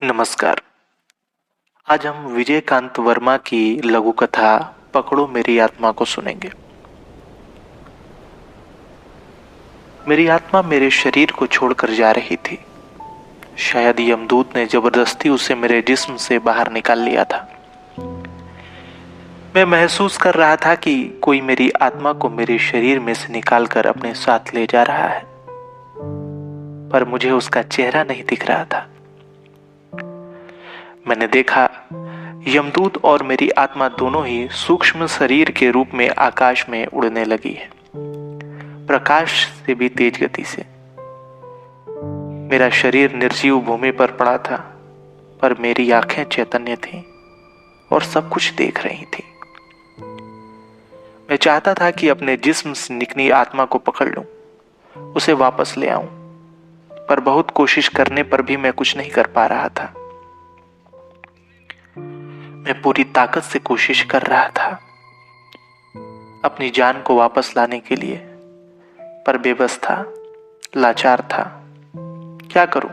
नमस्कार। आज हम विजयकांत वर्मा की लघु कथा पकड़ो मेरी आत्मा को सुनेंगे। मेरी आत्मा मेरे शरीर को छोड़कर जा रही थी। शायद यमदूत ने जबरदस्ती उसे मेरे जिस्म से बाहर निकाल लिया था। मैं महसूस कर रहा था कि कोई मेरी आत्मा को मेरे शरीर में से निकालकर अपने साथ ले जा रहा है, पर मुझे उसका चेहरा नहीं दिख रहा था। मैंने देखा यमदूत और मेरी आत्मा दोनों ही सूक्ष्म शरीर के रूप में आकाश में उड़ने लगी है, प्रकाश से भी तेज गति से। मेरा शरीर निर्जीव भूमि पर पड़ा था, पर मेरी आंखें चैतन्य थीं और सब कुछ देख रही थी। मैं चाहता था कि अपने जिस्म से निकली आत्मा को पकड़ लूं, उसे वापस ले आऊं, पर बहुत कोशिश करने पर भी मैं कुछ नहीं कर पा रहा था। मैं पूरी ताकत से कोशिश कर रहा था अपनी जान को वापस लाने के लिए, पर बेबस था, लाचार था। क्या करूं?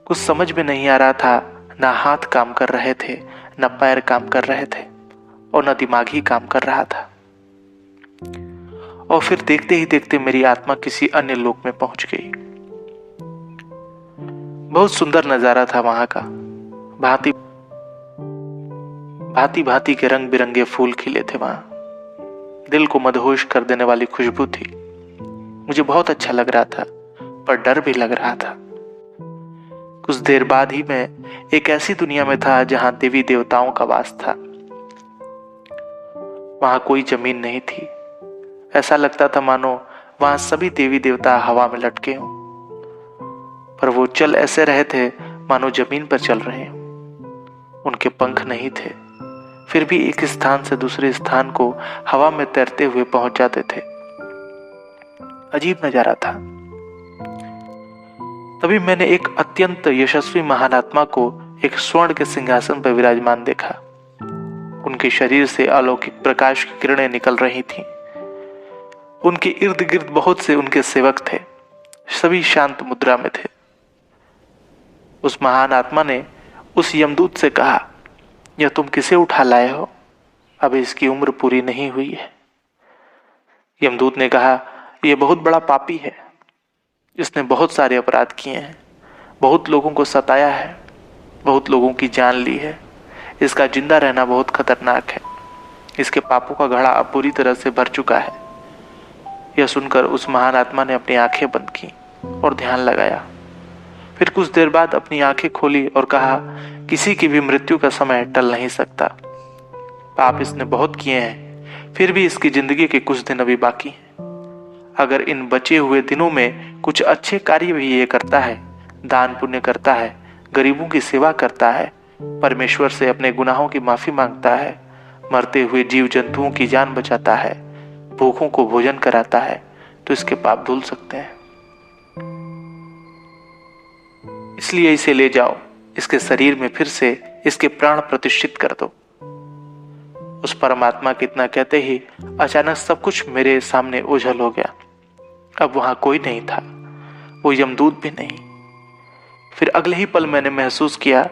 कुछ समझ में नहीं आ रहा था। ना हाथ काम कर रहे थे, न पैर काम कर रहे थे, और न दिमाग ही काम कर रहा था। और फिर देखते ही देखते मेरी आत्मा किसी अन्य लोक में पहुंच गई। बहुत सुंदर नजारा था वहां का। भांति भांति भांति के रंग बिरंगे फूल खिले थे वहां। दिल को मदहोश कर देने वाली खुशबू थी। मुझे बहुत अच्छा लग रहा था, पर डर भी लग रहा था। कुछ देर बाद ही मैं एक ऐसी दुनिया में था जहां देवी देवताओं का वास था। वहां कोई जमीन नहीं थी। ऐसा लगता था मानो वहां सभी देवी देवता हवा में लटके हों, पर वो चल ऐसे रहे थे मानो जमीन पर चल रहे हों। उनके पंख नहीं थे, फिर भी एक स्थान से दूसरे स्थान को हवा में तैरते हुए पहुंच जाते थे। अजीब नजारा था। तभी मैंने एक अत्यंत यशस्वी महान आत्मा को एक स्वर्ण के सिंहासन पर विराजमान देखा। उनके शरीर से अलौकिक प्रकाश की किरणें निकल रही थीं। उनके इर्द गिर्द बहुत से उनके सेवक थे, सभी शांत मुद्रा में थे। उस महान आत्मा ने उस यमदूत से कहा, यह तुम किसे उठा लाए हो? अब इसकी उम्र पूरी नहीं हुई है। यमदूत ने कहा, यह बहुत बड़ा पापी है। इसने बहुत सारे अपराध किए हैं, बहुत लोगों को सताया है, बहुत लोगों की जान ली है। इसका जिंदा रहना बहुत खतरनाक है। इसके पापों का घड़ा अब पूरी तरह से भर चुका है। यह सुनकर उस महान आत्मा ने अपनी आंखें बंद की और ध्यान लगाया। फिर कुछ देर बाद अपनी आंखें खोली और कहा, किसी की भी मृत्यु का समय टल नहीं सकता। पाप इसने बहुत किए हैं, फिर भी इसकी जिंदगी के कुछ दिन अभी बाकी हैं। अगर इन बचे हुए दिनों में कुछ अच्छे कार्य भी ये करता है, दान पुण्य करता है, गरीबों की सेवा करता है, परमेश्वर से अपने गुनाहों की माफी मांगता है, मरते हुए जीव जंतुओं की जान बचाता है, भूखों को भोजन कराता है, तो इसके पाप धुल सकते हैं। इसलिए इसे ले जाओ, इसके शरीर में फिर से इसके प्राण प्रतिष्ठित कर दो। उस परमात्मा के इतना कहते ही अचानक सब कुछ मेरे सामने ओझल हो गया। अब वहां कोई नहीं था, वो यमदूत भी नहीं। फिर अगले ही पल मैंने महसूस किया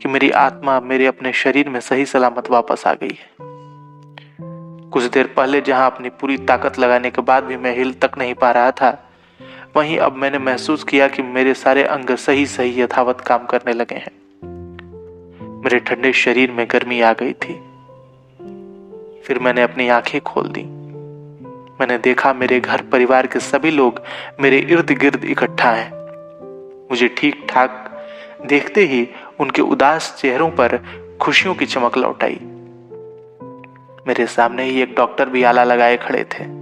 कि मेरी आत्मा मेरे अपने शरीर में सही सलामत वापस आ गई है। कुछ देर पहले जहां अपनी पूरी ताकत लगाने के बाद भी मैं हिल तक नहीं पा रहा था, वहीं अब मैंने महसूस किया कि मेरे सारे अंग सही सही यथावत काम करने लगे हैं। मेरे ठंडे शरीर में गर्मी आ गई थी। फिर मैंने अपनी आंखें खोल दी। मैंने देखा मेरे घर परिवार के सभी लोग मेरे इर्द गिर्द इकट्ठा हैं। मुझे ठीक ठाक देखते ही उनके उदास चेहरों पर खुशियों की चमक लौट आई। मेरे सामने ही एक डॉक्टर भी आला लगाए खड़े थे,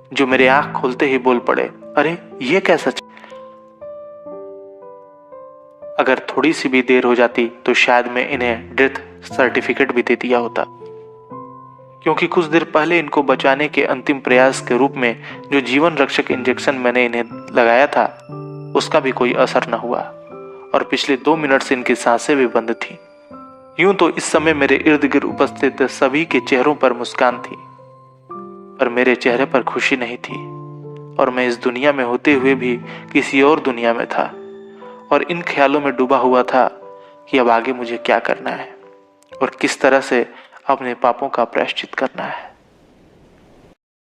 जो मेरे आंख खोलते ही बोल पड़े, अरे ये कैसा? अगर थोड़ी सी भी देर हो जाती तो शायद मैं इन्हें डेथ सर्टिफिकेट भी दे दिया होता, क्योंकि कुछ देर पहले इनको बचाने के अंतिम प्रयास के रूप में जो जीवन रक्षक इंजेक्शन मैंने इन्हें लगाया था, उसका भी कोई असर न हुआ, और पिछले 2 मिनट से इनकी सांसें भी बंद थी। यूं तो इस समय मेरे इर्द गिर्द उपस्थित सभी के चेहरों पर मुस्कान थी, पर मेरे चेहरे पर खुशी नहीं थी, और मैं इस दुनिया में होते हुए भी किसी और दुनिया में था, और इन ख्यालों में डूबा हुआ था कि अब आगे मुझे क्या करना है और किस तरह से अपने पापों का प्रायश्चित करना है।